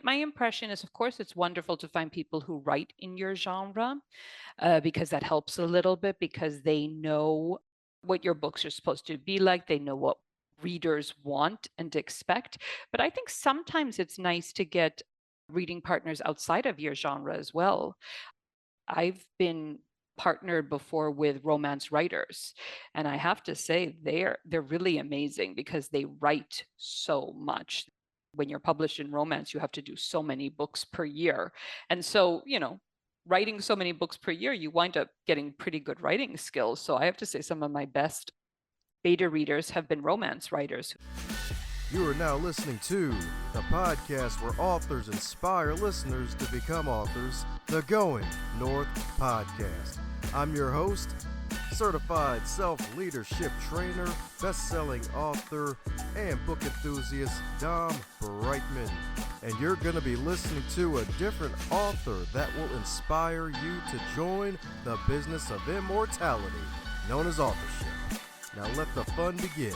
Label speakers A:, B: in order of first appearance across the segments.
A: My impression is, of course, it's wonderful to find people who write in your genre because that helps a little bit because they know what your books are supposed to be like. They know what readers want and expect. But I think sometimes it's nice to get reading partners outside of your genre as well. I've been partnered before with romance writers, and I have to say they're really amazing because they write so much. When you're published in romance, you have to do so many books per year. And so, writing so many books per year, you wind up getting pretty good writing skills. So I have to say some of my best beta readers have been romance writers.
B: You are now listening to the podcast where authors inspire listeners to become authors, the Going North Podcast. I'm your host, certified self-leadership trainer, best-selling author, and book enthusiast, Dom Brightman. And you're going to be listening to a different author that will inspire you to join the business of immortality, known as authorship. Now let the fun begin.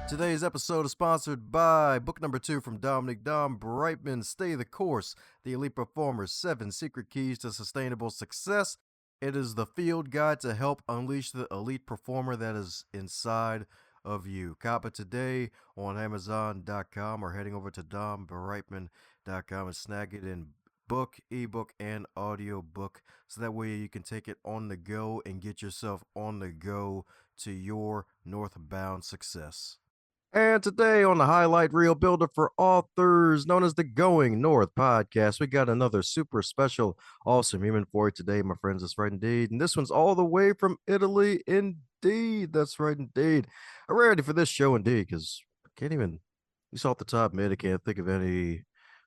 B: Today's episode is sponsored by book number 2 from Dominic Dom Brightman, Stay the Course, The Elite Performer's 7 Secret Keys to Sustainable Success. It is the field guide to help unleash the elite performer that is inside of you. Cop it today on Amazon.com or heading over to dombrightman.com and snag it in book, ebook, and audio book, so that way you can take it on the go and get yourself on the go to your northbound success. And today on the Highlight Reel Builder for Authors, known as the Going North Podcast, we got another super special, awesome human for you today, my friends. That's right, indeed. And this one's all the way from Italy, indeed. That's right, indeed. A rarity for this show, indeed, because I can't even, you saw at the top mid, I can't think of any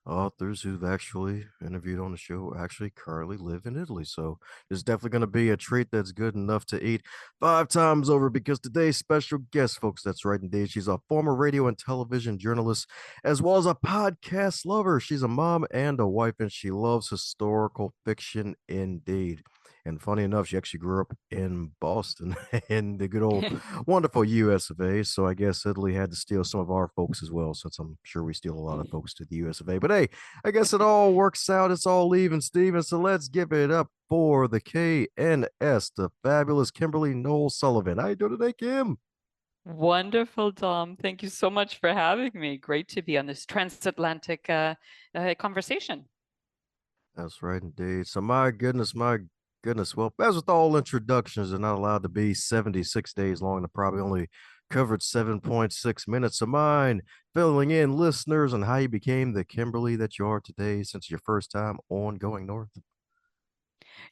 B: authors who've actually interviewed on the show actually currently live in Italy. So it's definitely going to be a treat that's good enough to eat 5 times over, because today's special guest, folks, that's right indeed, she's a former radio and television journalist as well as a podcast lover. She's a mom and a wife, and she loves historical fiction indeed. And funny enough, she actually grew up in Boston in the good old wonderful US of A. So I guess Italy had to steal some of our folks as well, since I'm sure we steal a lot of folks to the US of A. But hey, I guess it all works out. It's all even, Steven. So let's give it up for the KNS, the fabulous Kimberly Noel Sullivan. How you doing today, Kim?
A: Wonderful, Dom. Thank you so much for having me. Great to be on this transatlantic conversation.
B: That's right, indeed. So my goodness, my goodness. Well, as with all introductions, they're not allowed to be 76 days long. I probably only covered 7.6 minutes of mine, filling in listeners on how you became the Kimberly that you are today since your first time on Going North.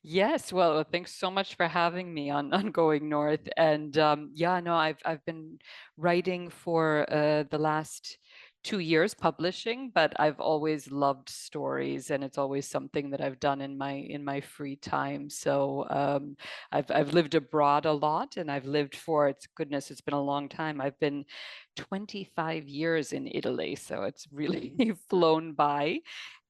A: Yes, well, thanks so much for having me on, on Going North. And yeah, no, I've been writing for the last 2 years publishing, but I've always loved stories, and it's always something that I've done in my free time. So I've lived abroad a lot, and I've lived for, it's goodness, it's been a long time. I've been 25 years in Italy, so it's really flown by.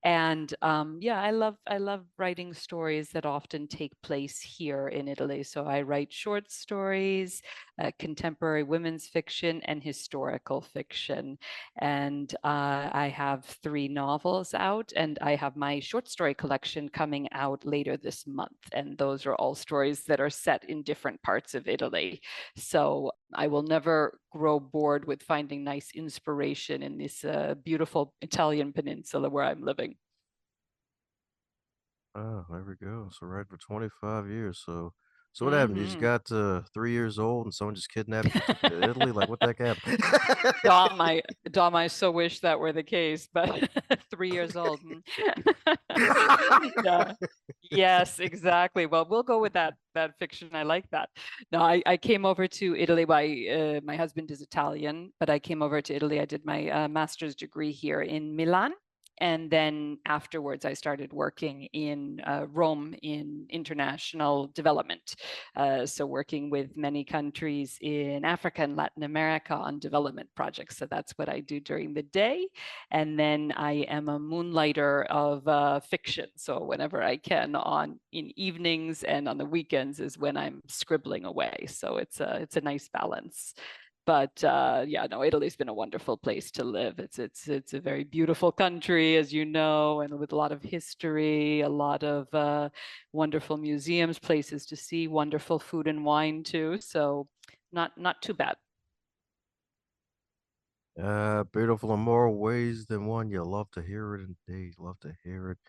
A: And yeah, I love writing stories that often take place here in Italy. So I write short stories, contemporary women's fiction, and historical fiction. And I have 3 novels out, and I have my short story collection coming out later this month. And those are all stories that are set in different parts of Italy. So I will never grow bored with finding nice inspiration in this beautiful Italian peninsula where I'm living.
B: Oh, there we go. So right for 25 years. So what happened? You just
A: Hmm.
B: got 3 years old and someone just kidnapped you, took you to Italy? Like what the heck happened?
A: Dom, I so wish that were the case, but 3 years old. Yeah. Yes, exactly. Well, we'll go with that fiction. I like that. No, I came over to Italy. My husband is Italian, but I came over to Italy. I did my master's degree here in Milan, And then afterwards, I started working in Rome in international development. So working with many countries in Africa and Latin America on development projects. So that's what I do during the day. And then I am a moonlighter of fiction. So whenever I can in evenings and on the weekends is when I'm scribbling away. So it's a nice balance. But yeah, no, Italy's been a wonderful place to live. It's a very beautiful country, as you know, and with a lot of history, a lot of wonderful museums, places to see, wonderful food and wine too. So not too bad.
B: Beautiful in more ways than one. You love to hear it indeed. Love to hear it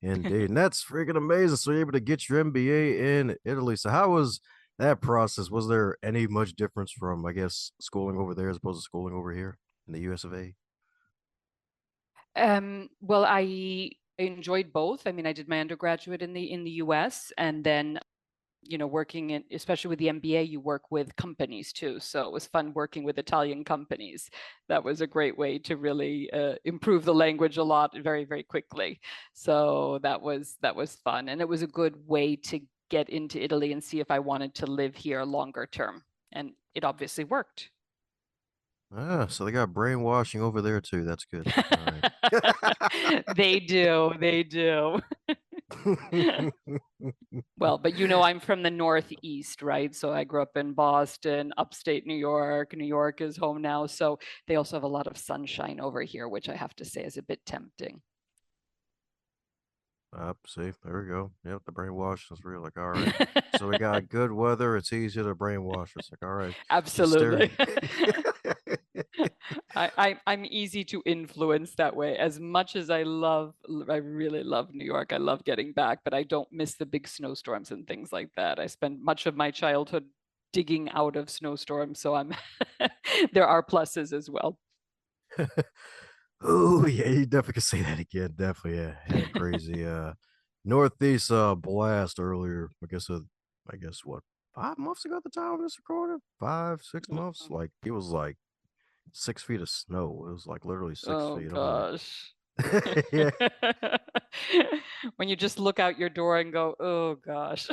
B: indeed. And that's freaking amazing. So you're able to get your MBA in Italy. So how was that process? Was there any much difference from, I guess, schooling over there as opposed to schooling over here in the US of A?
A: Well, I enjoyed both. I mean, I did my undergraduate in the US, and then working in, especially with the MBA, you work with companies too. So it was fun working with Italian companies. That was a great way to really improve the language a lot very, very quickly. So that was fun. And it was a good way to get into Italy and see if I wanted to live here longer term. And it obviously worked.
B: Ah, so they got brainwashing over there too. That's good. All right.
A: They do, they do. Well, but I'm from the Northeast, right? So I grew up in Boston, upstate New York. New York is home now. So they also have a lot of sunshine over here, which I have to say is a bit tempting.
B: See, there we go. Yep, the brainwash is real. Like, all right. So we got good weather. It's easier to brainwash. It's like, all right, just stare.
A: Absolutely. I'm easy to influence that way. As much as I really love New York. I love getting back, but I don't miss the big snowstorms and things like that. I spent much of my childhood digging out of snowstorms, so there are pluses as well.
B: Oh yeah, you definitely can say that again. Definitely, yeah. Had a crazy northeast blast earlier. I guess what 5 months ago at the time of this recording? 5, 6 months.
A: Mhm.
B: Like it was like 6 feet of snow. It was like literally six
A: Oh
B: feet. I'm like,
A: gosh.
B: yeah.
A: When you just look out your door and go, oh gosh.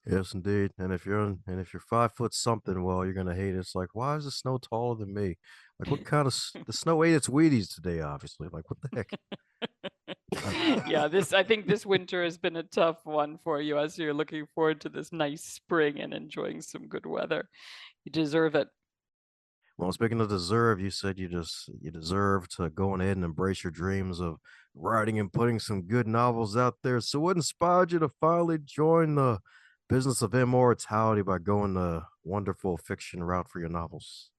B: Yes, indeed. And if you're 5 foot something, well, you're gonna hate it. It's like, why is the snow taller than me? Like, what kind of the snow ate its Wheaties today? Obviously, like, what the heck?
A: Yeah, I think this winter has been a tough one for you as you're looking forward to this nice spring and enjoying some good weather. You deserve it.
B: Well, speaking of deserve, you said you deserve to go ahead and embrace your dreams of writing and putting some good novels out there. So, what inspired you to finally join the business of immortality by going the wonderful fiction route for your novels?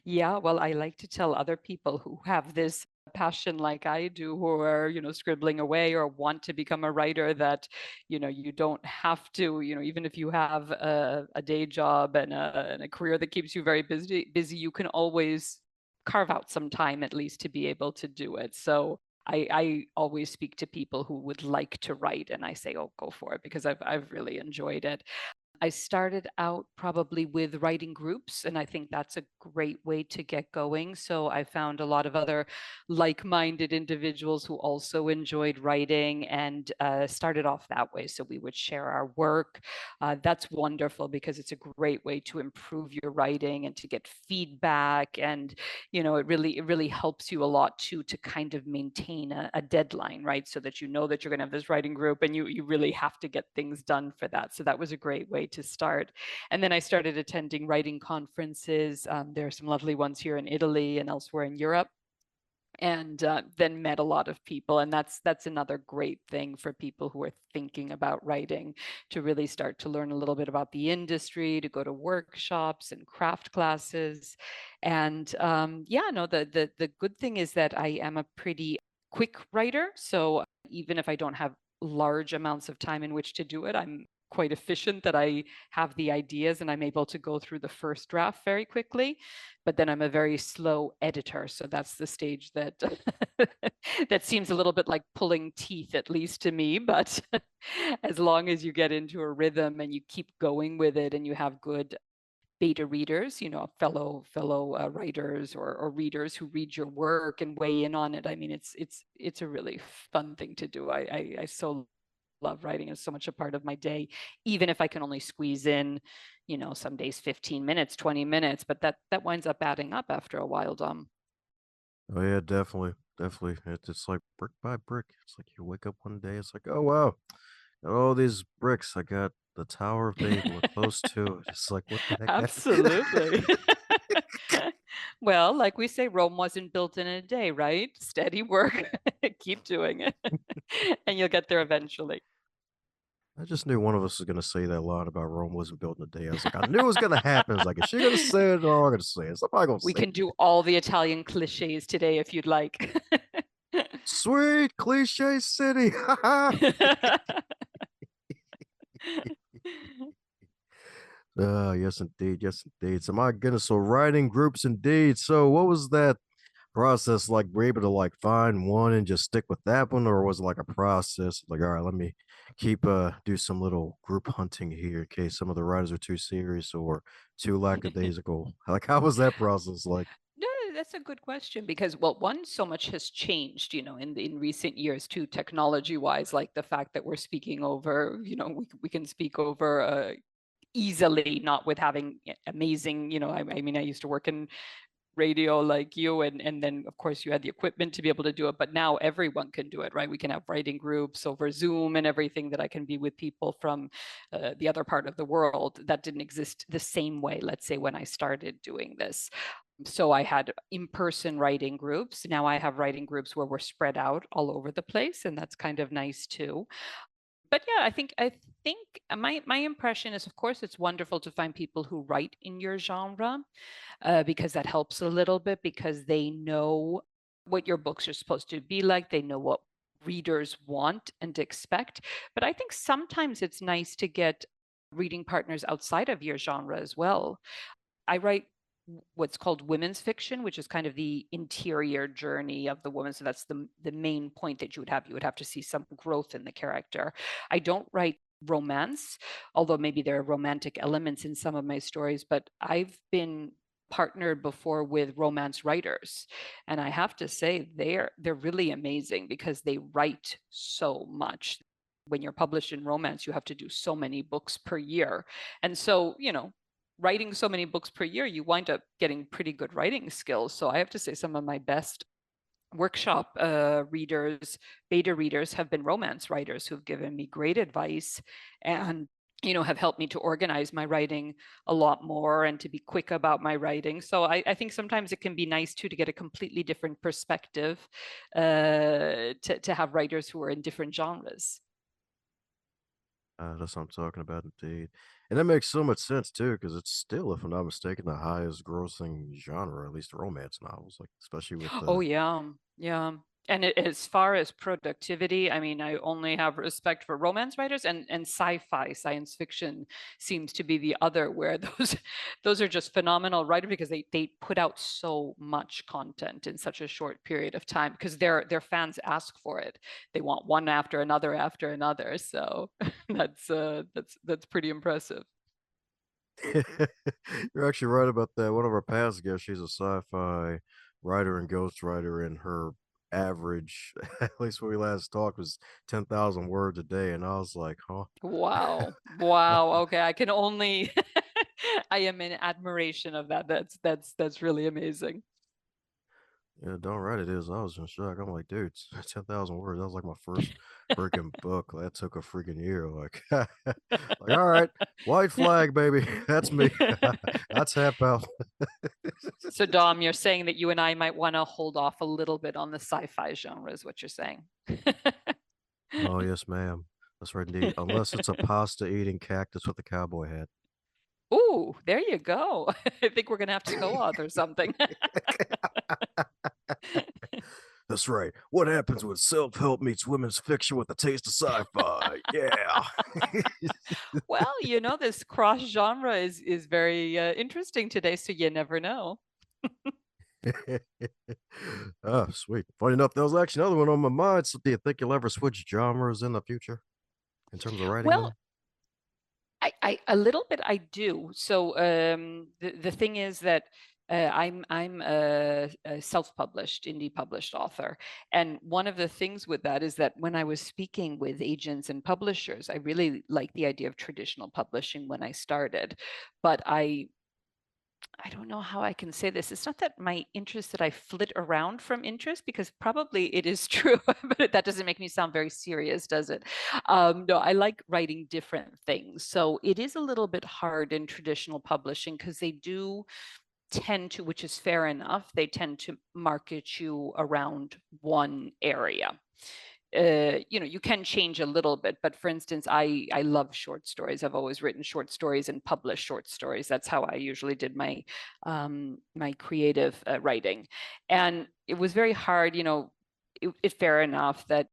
A: Yeah, well, I like to tell other people who have this passion like I do, who are, scribbling away or want to become a writer that, you don't have to, even if you have a day job and a career that keeps you very busy, you can always carve out some time at least to be able to do it. So I always speak to people who would like to write and I say, oh, go for it because I've really enjoyed it. I started out probably with writing groups, and I think that's a great way to get going. So I found a lot of other like minded individuals who also enjoyed writing and started off that way. So we would share our work. That's wonderful because it's a great way to improve your writing and to get feedback. And, it really helps you a lot too to kind of maintain a deadline, right? So that that you're going to have this writing group and you really have to get things done for that. So that was a great way to start. And then I started attending writing conferences. There are some lovely ones here in Italy and elsewhere in Europe, and then met a lot of people. And that's another great thing for people who are thinking about writing, to really start to learn a little bit about the industry, to go to workshops and craft classes. And yeah, no, the good thing is that I am a pretty quick writer. So even if I don't have large amounts of time in which to do it, I'm quite efficient, that I have the ideas and I'm able to go through the first draft very quickly. But then I'm a very slow editor. So that's the stage that that seems a little bit like pulling teeth, at least to me. But as long as you get into a rhythm and you keep going with it and you have good beta readers, fellow writers or readers who read your work and weigh in on it. I mean, it's a really fun thing to do. I so love writing. It's so much a part of my day, even if I can only squeeze in, some days 15 minutes, 20 minutes, but that winds up adding up after a while, Dom.
B: Oh yeah, definitely, definitely. It's like brick by brick. It's like you wake up one day, it's like, oh wow, got all these bricks. I got the Tower of Babel or close to it. It's like, what the heck happened?
A: Absolutely. Well, like we say, Rome wasn't built in a day, right? Steady work. Keep doing it. And you'll get there eventually.
B: I just knew one of us was gonna say that line about Rome wasn't built in a day. I was like, I knew it was gonna happen. It's like, is she gonna say it or am I gonna say it? Somebody gonna
A: We
B: say
A: can
B: it.
A: do all the Italian cliches today if you'd like.
B: Sweet cliche city. Yes, indeed. Yes, indeed. So, my goodness. So, writing groups, indeed. So, what was that process like? Were you able to like find one and just stick with that one, or was it like a process? Like, all right, let me keep do some little group hunting here in case some of the writers are too serious or too lackadaisical. Like, how was that process like?
A: No, that's a good question because, well, one, so much has changed, in recent years too, technology wise, like the fact that we're speaking over, we can speak over easily, not with having amazing, I mean, I used to work in radio like you, and then of course you had the equipment to be able to do it, but now everyone can do it, right? We can have writing groups over Zoom and everything, that I can be with people from the other part of the world. That didn't exist the same way, let's say, when I started doing this. So I had in-person writing groups. Now I have writing groups where we're spread out all over the place, and that's kind of nice too. But yeah, I think my impression is, of course, it's wonderful to find people who write in your genre, because that helps a little bit, because they know what your books are supposed to be like. They know what readers want and expect. But I think sometimes it's nice to get reading partners outside of your genre as well. I write what's called women's fiction, which is kind of the interior journey of the woman. So that's the main point that you would have. You would have to see some growth in the character. I don't write romance, although maybe there are romantic elements in some of my stories, but I've been partnered before with romance writers, and I have to say they're really amazing because they write so much. When you're published in romance, you have to do so many books per year, and so writing so many books per year, you wind up getting pretty good writing skills. So I have to say some of my best workshop readers, beta readers, have been romance writers who've given me great advice and have helped me to organize my writing a lot more and to be quick about my writing. So I think sometimes it can be nice too to get a completely different perspective, to have writers who are in different genres.
B: That's what I'm talking about, indeed. And that makes so much sense too, because it's still, if I'm not mistaken, the highest grossing genre, at least romance novels, like especially with
A: Oh
B: the
A: yeah, yeah. And as far as productivity, I mean, I only have respect for romance writers, and sci-fi, science fiction seems to be the other, where those are just phenomenal writers because they put out so much content in such a short period of time because their fans ask for it. They want one after another after another. So that's pretty impressive.
B: You're actually right about that. One of our past guests, she's a sci-fi writer and ghostwriter, and her average, at least when we last talked, was 10,000 words a day. And I was like, huh?
A: Wow. Wow. Okay, I can only I am in admiration of that. That's really amazing.
B: Yeah, darn right it is. I was in shock. I'm like, dude, 10,000 words. That was like my first freaking book. That took a freaking year. Like, like, all right, white flag, baby. That's me. I tap out.
A: So Dom, you're saying that you and I might want to hold off a little bit on the sci-fi genre, is what you're saying.
B: Oh, yes, ma'am. That's right, indeed. Unless it's a pasta eating cactus with a cowboy hat.
A: Ooh, there you go. I think we're gonna have to co-author something.
B: That's right. What happens when self help meets women's fiction with a taste of sci fi? Yeah.
A: Well, this cross genre is very interesting today, so you never know.
B: Oh, sweet. Funny enough, there was actually another one on my mind. So, do you think you'll ever switch genres in the future in terms of writing
A: Well,
B: them?
A: I a little bit I do. So the thing is that I'm a self-published, indie published author, and one of the things with that is that when I was speaking with agents and publishers, I really liked the idea of traditional publishing when I started, but I don't know how I can say this. It's not that my interest that I flit around from interest because probably it is true, but that doesn't make me sound very serious, does it? No, I like writing different things. So it is a little bit hard in traditional publishing because they do tend to, which is fair enough, they tend to market you around one area. You can change a little bit, but for instance, I love short stories. I've always written short stories and published short stories. That's how I usually did my creative writing, and it was very hard. Fair enough that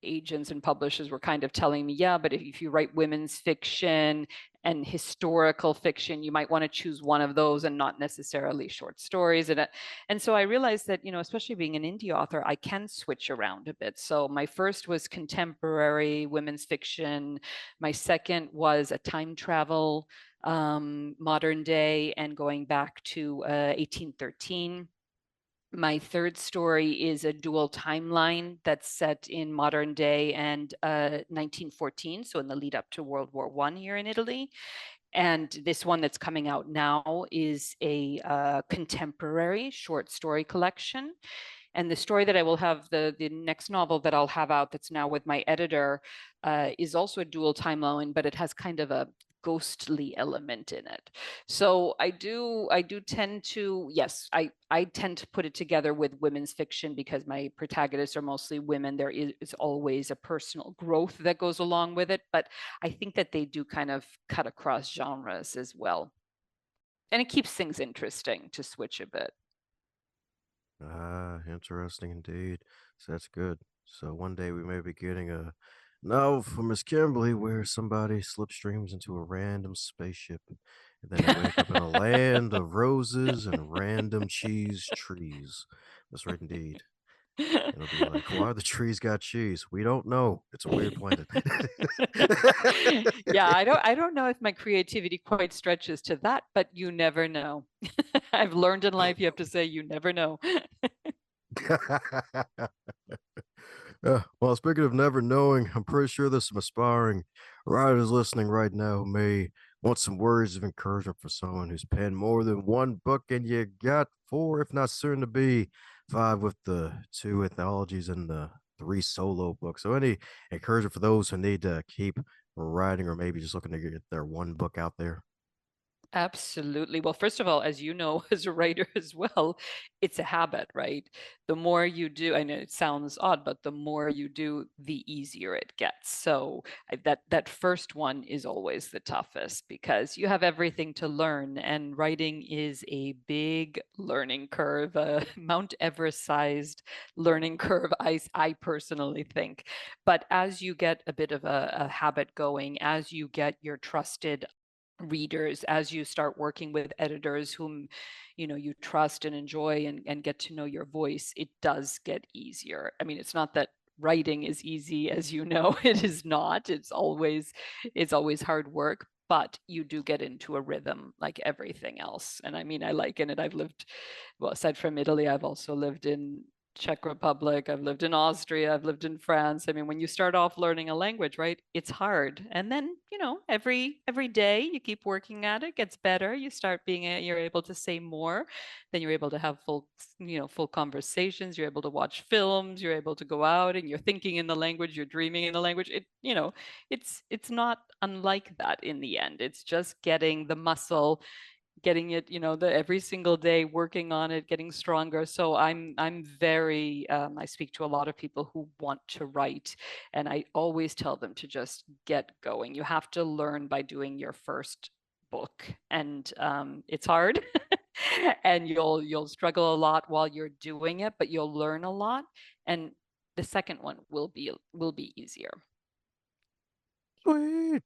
A: agents and publishers were kind of telling me, yeah, but if you write women's fiction and historical fiction, you might want to choose one of those and not necessarily short stories. And so I realized that, especially being an indie author, I can switch around a bit. So my first was contemporary women's fiction. My second was a time travel, modern day, and going back to 1813. My third story is a dual timeline that's set in modern day and 1914, so in the lead up to World War I here in Italy. And this one that's coming out now is a contemporary short story collection. And the story that I will have, the next novel that I'll have out that's now with my editor, is also a dual timeline, but it has kind of a ghostly element in it. So I do tend to, yes, I tend to put it together with women's fiction because my protagonists are mostly women. There is always a personal growth that goes along with it, but I think that they do kind of cut across genres as well. And it keeps things interesting to switch a bit.
B: Ah, interesting indeed. So that's good. So one day we may be getting a novel from Miss Kimberly where somebody slipstreams into a random spaceship and then they wake up in a land of roses and random cheese trees. That's right indeed. And it'll be like, why the trees got cheese? We don't know. It's a weird planet.
A: Yeah, I don't know if my creativity quite stretches to that, but you never know. I've learned in life you have to say you never know.
B: Well, speaking of never knowing, I'm pretty sure there's some aspiring writers listening right now who may want some words of encouragement for someone who's penned more than one book, and you got four, if not soon to be five, with the two anthologies and the three solo books. So, any encouragement for those who need to keep writing or maybe just looking to get their one book out there?
A: Absolutely. Well, first of all, as you know, as a writer as well, it's a habit, right? The more you do, I know it sounds odd, but the more you do, the easier it gets. So that first one is always the toughest because you have everything to learn, and writing is a big learning curve, a Mount Everest-sized learning curve, I personally think. But as you get a bit of a habit going, as you get your trusted readers, as you start working with editors whom you trust and enjoy, and get to know your voice, it does get easier. I mean, it's not that writing is easy, as you know. It is not. It's always hard work, but you do get into a rhythm like everything else. And I mean, I liken it. I've lived, well, aside from Italy, I've also lived in Czech Republic, I've lived in Austria, I've lived in France. I mean, when you start off learning a language, right, it's hard. And then, every day you keep working at it, gets better. You start you're able to say more, then you're able to have full conversations, you're able to watch films, you're able to go out and you're thinking in the language, you're dreaming in the language. It's not unlike that in the end. It's just getting the muscle, getting it, every single day, working on it, getting stronger. So I'm very I speak to a lot of people who want to write, and I always tell them to just get going. You have to learn by doing your first book, and it's hard. And you'll struggle a lot while you're doing it, but you'll learn a lot, and the second one will be easier.
B: Sweet.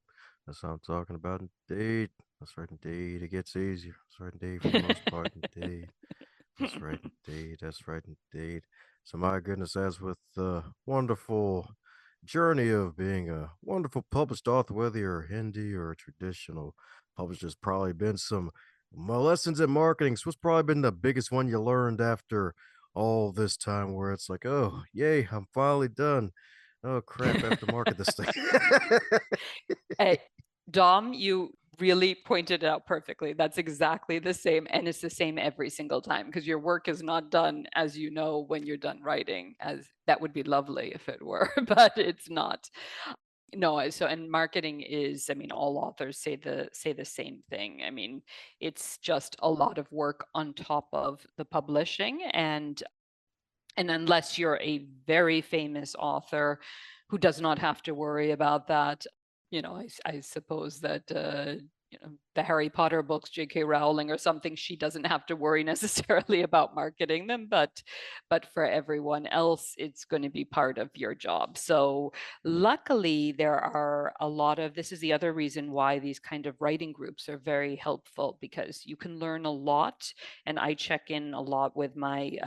B: That's what I'm talking about indeed. That's right indeed. It gets easier. That's right indeed for the most part indeed. That's right indeed. That's right indeed. So my goodness, as with the wonderful journey of being a wonderful published author, whether you're Hindi or a traditional publisher. There's probably been some my lessons in marketing. So what's probably been the biggest one you learned after all this time where it's like, oh, yay, I'm finally done. Oh crap, I have to market this thing.
A: Hey, Dom, you really pointed it out perfectly. That's exactly the same. And it's the same every single time because your work is not done, as you know, when you're done writing, as that would be lovely if it were, but it's not. No, so and marketing is, I mean, all authors say the same thing. I mean, it's just a lot of work on top of the publishing, and unless you're a very famous author who does not have to worry about that, I suppose that the Harry Potter books, J.K. Rowling or something, she doesn't have to worry necessarily about marketing them, but for everyone else, it's going to be part of your job. So luckily, there are a lot of, this is the other reason why these kind of writing groups are very helpful because you can learn a lot. And I check in a lot with my,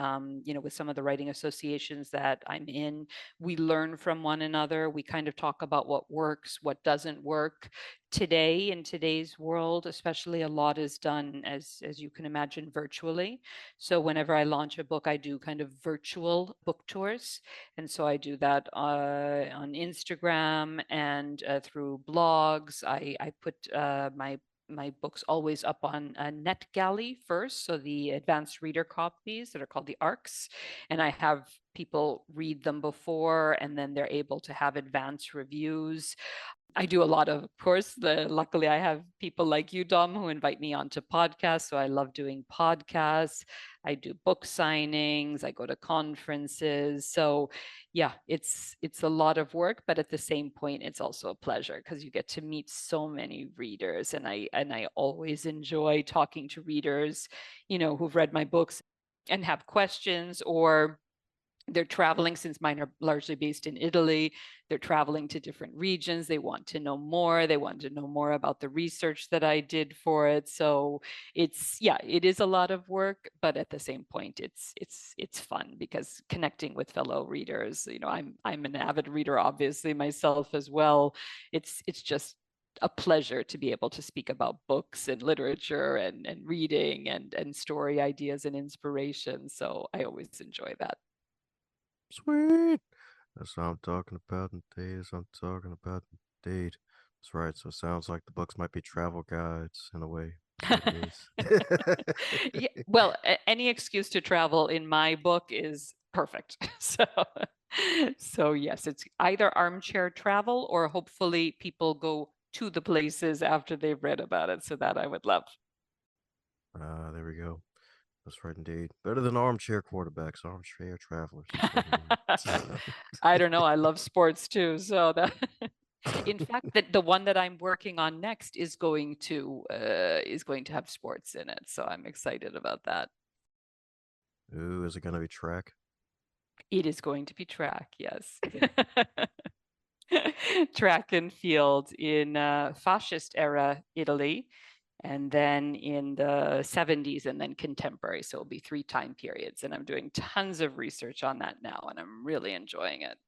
A: with some of the writing associations that I'm in. We learn from one another. We kind of talk about what works, what doesn't work. Today, in today's world, especially, a lot is done, as you can imagine, virtually. So whenever I launch a book, I do kind of virtual book tours. And so I do that on Instagram and through blogs. I put my books always up on NetGalley first, so the advanced reader copies that are called the ARCs, and I have people read them before, and then they're able to have advanced reviews. I do a lot of course, luckily I have people like you, Dom, who invite me onto podcasts. So I love doing podcasts. I do book signings. I go to conferences. So yeah, it's a lot of work, but at the same point, it's also a pleasure because you get to meet so many readers, and I always enjoy talking to readers, who've read my books and have questions, or they're traveling, since mine are largely based in Italy. They're traveling to different regions. They want to know more. They want to know more about the research that I did for it. So yeah, it is a lot of work, but at the same point, it's fun because connecting with fellow readers. I'm an avid reader, obviously myself as well. It's just a pleasure to be able to speak about books and literature and reading and story ideas and inspiration. So I always enjoy that.
B: Sweet. That's what I'm talking about indeed. That's what I'm talking about indeed. That's right. So it sounds like the books might be travel guides in a way. Is that what it is?
A: Yeah, well, any excuse to travel in my book is perfect. So yes, it's either armchair travel or hopefully people go to the places after they've read about it. So that I would love.
B: There we go. That's right indeed. Better than armchair quarterbacks, armchair travelers. That's right indeed.
A: I don't know. I love sports too. So that, in fact, the one that I'm working on next is going to have sports in it. So I'm excited about that.
B: Ooh, is it gonna be track?
A: It is going to be track, yes. Track and field in fascist era Italy, and then in the 70s, and then contemporary. So it'll be 3 time periods. And I'm doing tons of research on that now, and I'm really enjoying it.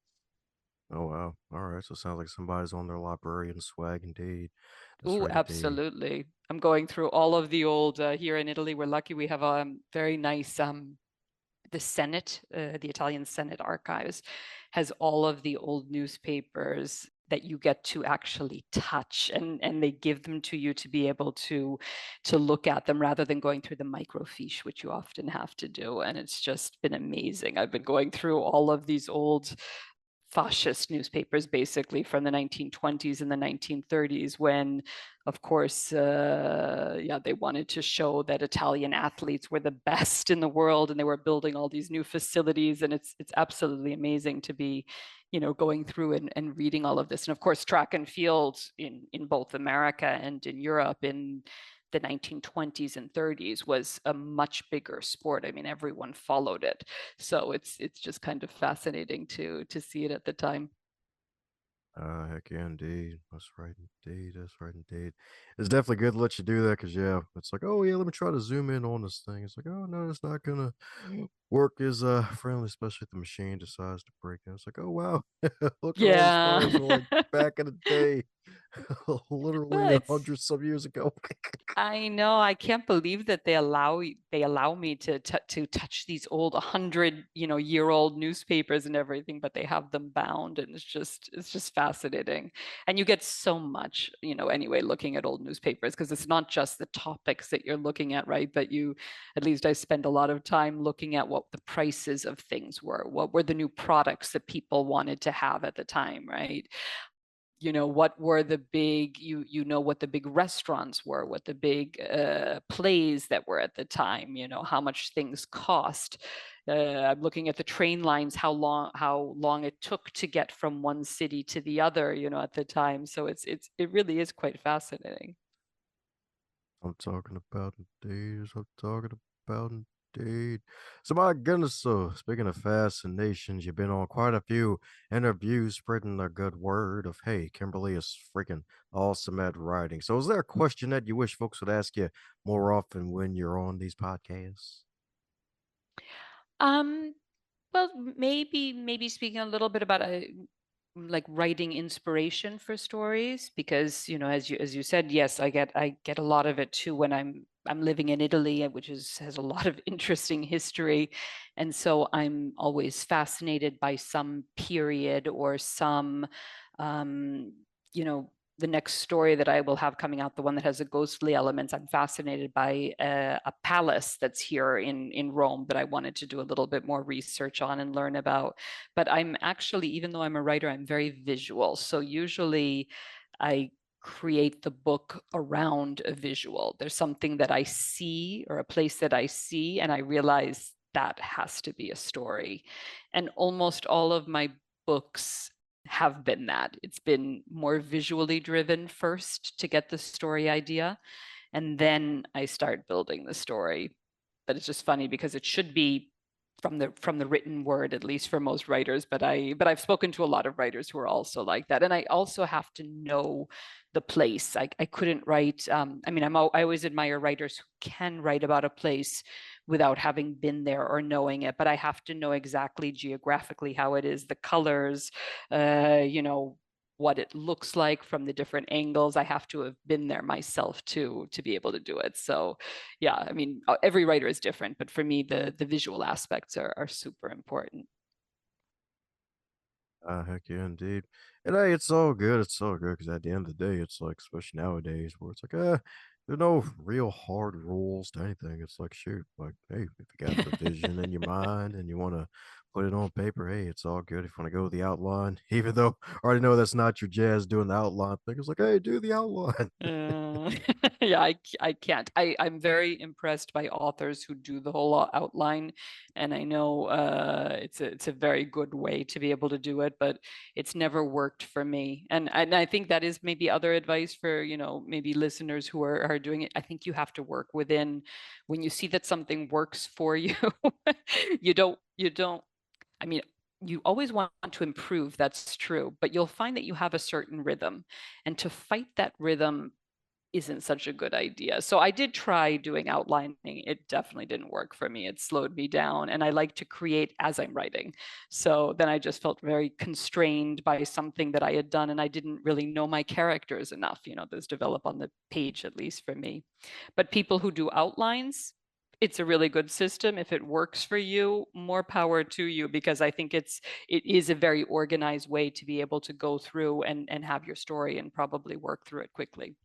B: Oh wow. All right. So it sounds like somebody's on their librarian swag indeed. That's
A: Oh,
B: right indeed.
A: absolutely. I'm going through all of the old, here in Italy, we're lucky we have a very nice the Senate, the Italian Senate archives, has all of the old newspapers that you get to actually touch, and they give them to you to be able to look at them rather than going through the microfiche, which you often have to do. And it's just been amazing. I've been going through all of these old fascist newspapers, basically from the 1920s and the 1930s, when, of course, yeah, they wanted to show that Italian athletes were the best in the world, and they were building all these new facilities. And it's absolutely amazing to be, going through and reading all of this. And of course, track and field in both America and in Europe in the 1920s and 30s was a much bigger sport. I mean, everyone followed it. So it's just kind of fascinating to see it at the time.
B: Heck yeah, indeed. That's right, indeed. That's right, indeed. It's definitely good to let you do that because, yeah, it's like, oh, yeah, let me try to zoom in on this thing. It's like, oh, no, it's not going to work as friendly, especially if the machine decides to break down. It's like, oh, wow, look at all those
A: Yeah.
B: photos from like back in the day,
A: Well,
B: literally a
A: it's
B: hundred some years ago.
A: I know. I can't believe that they allow me to touch these old 100 year old newspapers and everything, but they have them bound, and it's just fascinating. And you get so much, anyway, looking at old newspapers because it's not just the topics that you're looking at, right? But at least I spend a lot of time looking at what the prices of things were, what were the new products that people wanted to have at the time, right? What were the big what the big restaurants were, what the big plays that were at the time, how much things cost. I'm looking at the train lines, how long it took to get from one city to the other, at the time. So it really is quite fascinating.
B: I'm talking about indeed. I'm talking about indeed. So my goodness, so speaking of fascinations, you've been on quite a few interviews spreading the good word of hey, Kimberly is freaking awesome at writing. So is there a question that you wish folks would ask you more often when you're on these podcasts?
A: um Well, maybe speaking a little bit about like writing inspiration for stories, because as you said, yes, I get a lot of it too when I'm living in Italy, which has a lot of interesting history, and so I'm always fascinated by some period or some um, you know the next story that I will have coming out, the one that has the ghostly elements. I'm fascinated by a palace that's here in Rome that I wanted to do a little bit more research on and learn about. But I'm actually, even though I'm a writer, I'm very visual. So usually I create the book around a visual. There's something that I see or a place that I see, and I realize that has to be a story. And almost all of my books have been that. It's been more visually driven first to get the story idea, and then I start building the story. But it's just funny because it should be from the written word, at least for most writers. But I've spoken to a lot of writers who are also like that, and I also have to know the place. I couldn't write. I mean, I always admire writers who can write about a place without having been there or knowing it. But I have to know exactly geographically how it is, the colors, what it looks like from the different angles. I have to have been there myself to be able to do it. So yeah, I mean, every writer is different, but for me, the visual aspects are super important.
B: Heck yeah, indeed. And hey, it's all good. It's all good because at the end of the day, it's like, especially nowadays, where it's like, there's no real hard rules to anything. It's like, shoot, like, hey, if you got the vision in your mind and you want to put it on paper, hey, it's all good. If you want to go with the outline, even though I already know that's not your jazz doing the outline thing, it's like, hey, do the outline.
A: Uh, yeah, I can't. I'm very impressed by authors who do the whole outline, and I know it's a very good way to be able to do it, but it's never worked for me. And I think that is maybe other advice for maybe listeners who are doing it. I think you have to work within when you see that something works for you. You don't. I mean, you always want to improve, that's true, but you'll find that you have a certain rhythm. And to fight that rhythm isn't such a good idea. So I did try doing outlining. It definitely didn't work for me. It slowed me down. And I like to create as I'm writing. So then I just felt very constrained by something that I had done, and I didn't really know my characters enough. Those develop on the page, at least for me. But people who do outlines, it's a really good system. If it works for you, more power to you, because I think it is a very organized way to be able to go through and have your story and probably work through it quickly.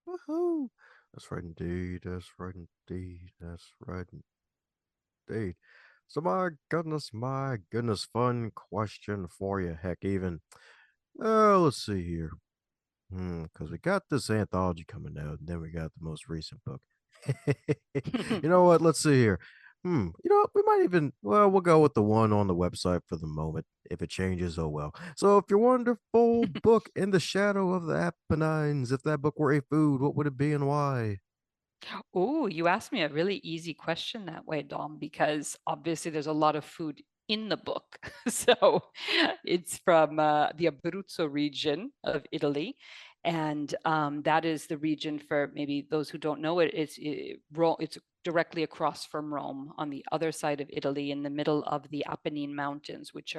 B: Woohoo! That's right, indeed. That's right, indeed. That's right, indeed. So, my goodness, fun question for you. Heck, even, let's see here. Because we got this anthology coming out, and then we got the most recent book. You know what? Let's see here. You know what? We might even, well, we'll go with the one on the website for the moment. If it changes, oh well. So, if your wonderful book In the Shadow of the Apennines, if that book were a food, what would it be and why?
A: Oh, you asked me a really easy question that way, Dom, because obviously there's a lot of food in the book. So it's from the Abruzzo region of Italy. And that is the region, for maybe those who don't know it, it's directly across from Rome on the other side of Italy in the middle of the Apennine Mountains, it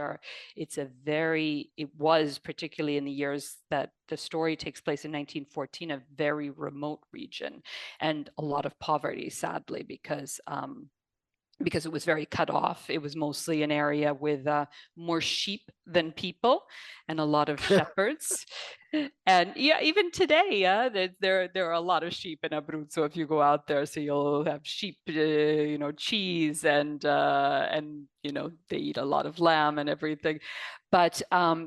A: was particularly in the years that the story takes place in 1914, a very remote region and a lot of poverty, sadly, because it was very cut off. It was mostly an area with more sheep than people and a lot of shepherds. And yeah, even today, yeah, there are a lot of sheep in Abruzzo if you go out there. So you'll have sheep, cheese, and they eat a lot of lamb and everything. But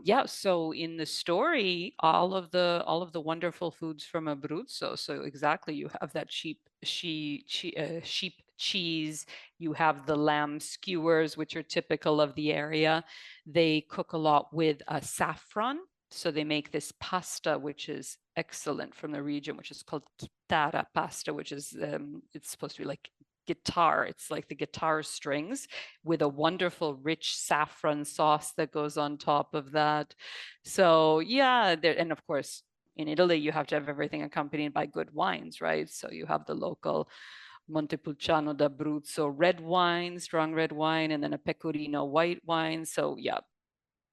A: yeah, so in the story, all of the wonderful foods from Abruzzo. So exactly, you have that sheep cheese. You have the lamb skewers, which are typical of the area. They cook a lot with saffron. So they make this pasta, which is excellent from the region, which is called chitarra pasta, which is, it's supposed to be like guitar. It's like the guitar strings with a wonderful rich saffron sauce that goes on top of that. So yeah, and of course, in Italy, you have to have everything accompanied by good wines, right? So you have the local Montepulciano d'Abruzzo red wine, strong red wine, and then a pecorino white wine. So yeah,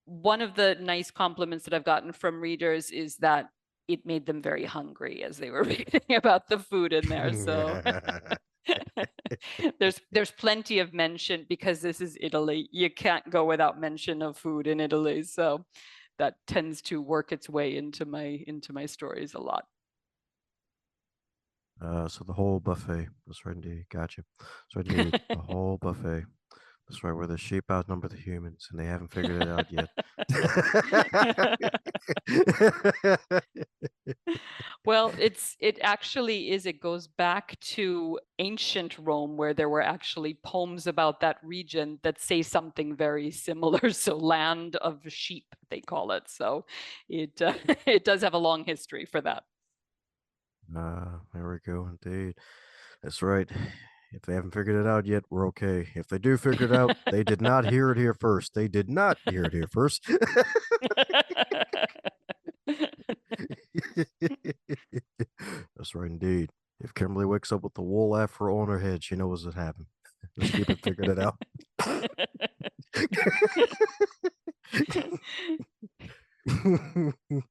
A: one of the nice compliments that I've gotten from readers is that it made them very hungry as they were reading about the food in there. So there's plenty of mention, because this is Italy. You can't go without mention of food in Italy. So that tends to work its way into my stories a lot.
B: So the whole buffet. That's right, indeed. Gotcha. That's right, indeed. The whole buffet. That's right, where the sheep outnumber the humans, and they haven't figured it out yet.
A: Well, it actually is. It goes back to ancient Rome, where there were actually poems about that region that say something very similar. So, land of sheep, they call it. So, it it does have a long history for that.
B: There we go, indeed. That's right. If they haven't figured it out yet, we're okay. If they do figure it out, they did not hear it here first. They did not hear it here first. That's right, indeed. If Kimberly wakes up with the wool afro on her head, she knows what happened. The sheep had figured it out.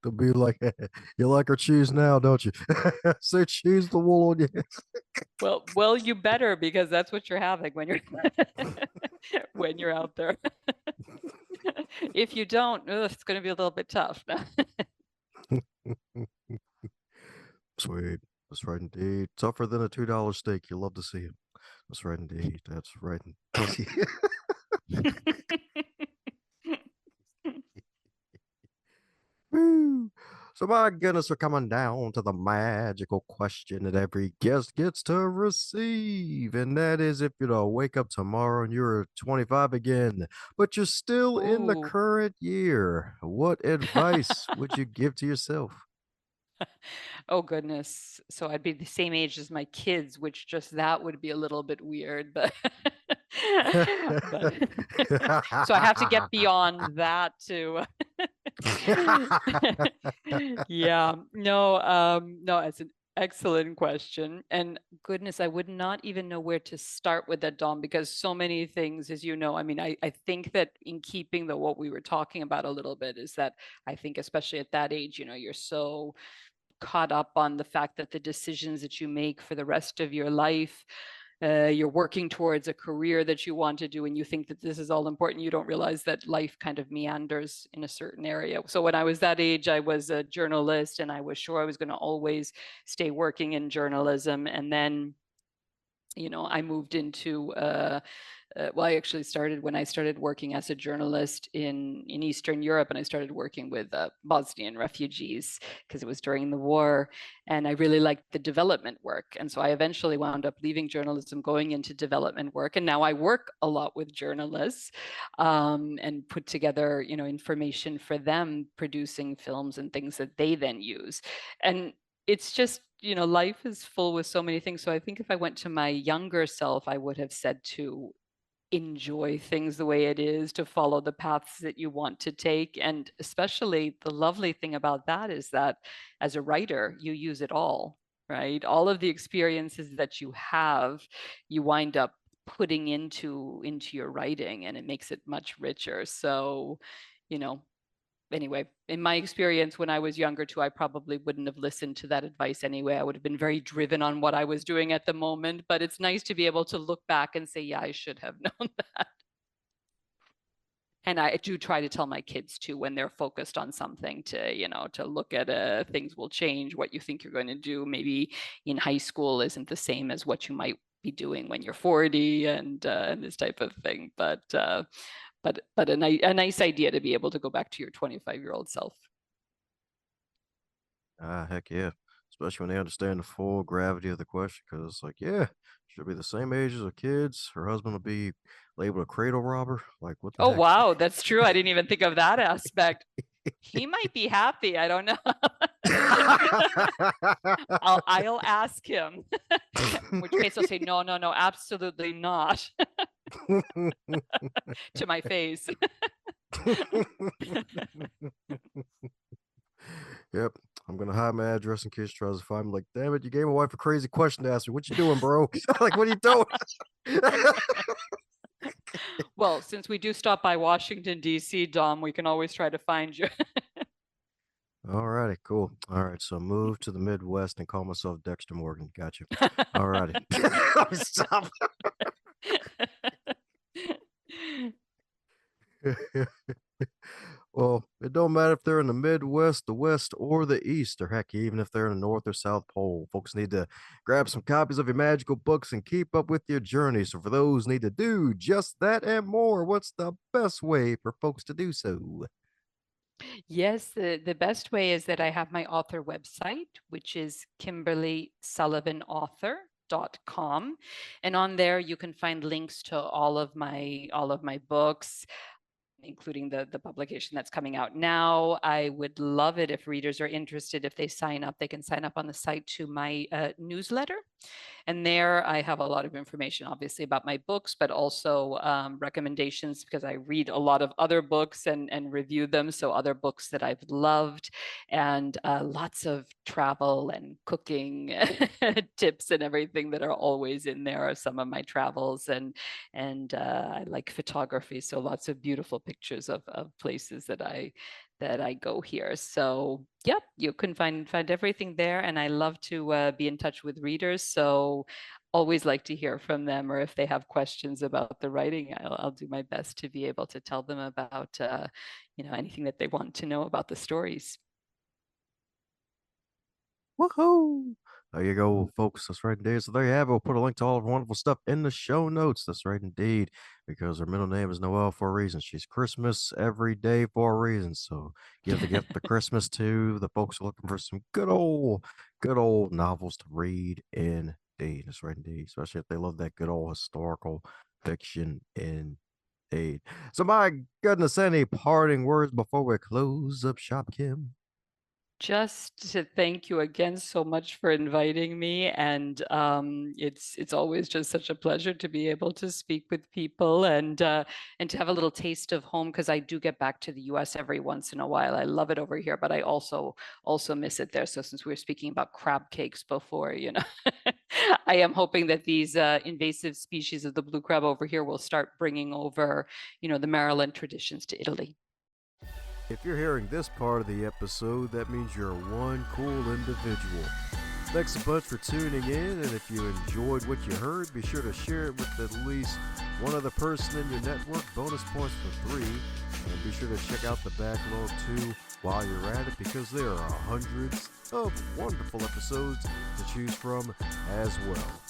B: They'll be like, you like our cheese now, don't you? Say cheese the wool on your head.
A: Well, you better, because that's what you're having when you're when you're out there. If you don't, it's going to be a little bit tough.
B: Sweet. That's right indeed. Tougher than a $2 steak. You love to see it. That's right indeed. That's right. Woo. So my goodness, we're coming down to the magical question that every guest gets to receive. And that is, if you wake up tomorrow and you're 25 again, but you're still in the
A: Ooh.
B: current year, what advice would you give to yourself?
A: Oh goodness. So I'd be the same age as my kids, which just that would be a little bit weird, but but so I have to get beyond that to yeah. No, it's an excellent question. And goodness, I would not even know where to start with that, Dom, because so many things, as you know, I mean, I think that in keeping the what we were talking about a little bit is that I think especially at that age, you're so caught up on the fact that the decisions that you make for the rest of your life, you're working towards a career that you want to do, and you think that this is all important. You don't realize that life kind of meanders in a certain area. So when I was that age, I was a journalist, and I was sure I was going to always stay working in journalism. And then I moved into well, I actually started when I started working as a journalist in Eastern Europe, and I started working with Bosnian refugees because it was during the war, and I really liked the development work. And so I eventually wound up leaving journalism, going into development work, and now I work a lot with journalists and put together, information for them, producing films and things that they then use. And it's just, life is full with so many things. So I think if I went to my younger self, I would have said to enjoy things the way it is, to follow the paths that you want to take. And especially the lovely thing about that is that as a writer, you use it all, right? All of the experiences that you have, you wind up putting into your writing, and it makes it much richer. So, you know, anyway, in my experience when I was younger too, I probably wouldn't have listened to that advice anyway. I would have been very driven on what I was doing at the moment, but it's nice to be able to look back and say, yeah, I should have known that. And I do try to tell my kids too, when they're focused on something, to, to look at things will change. What you think you're going to do maybe in high school isn't the same as what you might be doing when you're 40, and this type of thing. But a nice idea to be able to go back to your 25-year-old self.
B: Heck yeah. Especially when they understand the full gravity of the question, because it's like, yeah, she'll be the same age as her kids. Her husband will be labeled a cradle robber. Like, what the
A: Oh,
B: heck?
A: wow, that's true. I didn't even think of that aspect. He might be happy. I don't know. I'll ask him. In which case I'll say, no, no, no, absolutely not. To my face.
B: Yep. I'm gonna hide my address in case she tries to find me. Like, damn it, you gave my wife a crazy question to ask me. What you doing, bro? Like, what are you doing?
A: Well, since we do stop by Washington, D.C., Dom, we can always try to find you.
B: All righty, cool. All right, so move to the Midwest and call myself Dexter Morgan. Got you. All righty. Stop. Well, it don't matter if they're in the Midwest, the West, or the East, or heck, even if they're in the North or South Pole. Folks need to grab some copies of your magical books and keep up with your journey. So, for those who need to do just that and more, what's the best way for folks to do so?
A: Yes, the best way is that I have my author website, which is KimberlySullivanAuthor.com. And on there you can find links to all of my books, including the publication that's coming out now. I would love it if readers are interested. If they sign up, they can sign up on the site to my newsletter. And there I have a lot of information, obviously, about my books, but also recommendations, because I read a lot of other books and review them. So other books that I've loved, and lots of travel and cooking tips and everything that are always in there are some of my travels. And I like photography, so lots of beautiful pictures of places that I go here. So yep, you can find everything there. And I love to be in touch with readers. So always like to hear from them, or if they have questions about the writing, I'll do my best to be able to tell them about anything that they want to know about the stories.
B: Woohoo! There you go, folks. That's right, indeed. So there you have it. We'll put a link to all of her wonderful stuff in the show notes. That's right, indeed. Because her middle name is Noel for a reason. She's Christmas every day for a reason. So give the gift of Christmas to the folks who are looking for some good old novels to read. Indeed, that's right, indeed. Especially if they love that good old historical fiction. Indeed. So my goodness, any parting words before we close up shop, Kim?
A: Just to thank you again so much for inviting me, and it's always just such a pleasure to be able to speak with people, and to have a little taste of home, because I do get back to the U.S. every once in a while. I love it over here, but I also miss it there. So since we were speaking about crab cakes before, I am hoping that these invasive species of the blue crab over here will start bringing over, the Maryland traditions to Italy.
B: If you're hearing this part of the episode, that means you're one cool individual. Thanks a bunch for tuning in, and if you enjoyed what you heard, be sure to share it with at least one other person in your network. Bonus points for 3. And be sure to check out the backlog too while you're at it, because there are hundreds of wonderful episodes to choose from as well.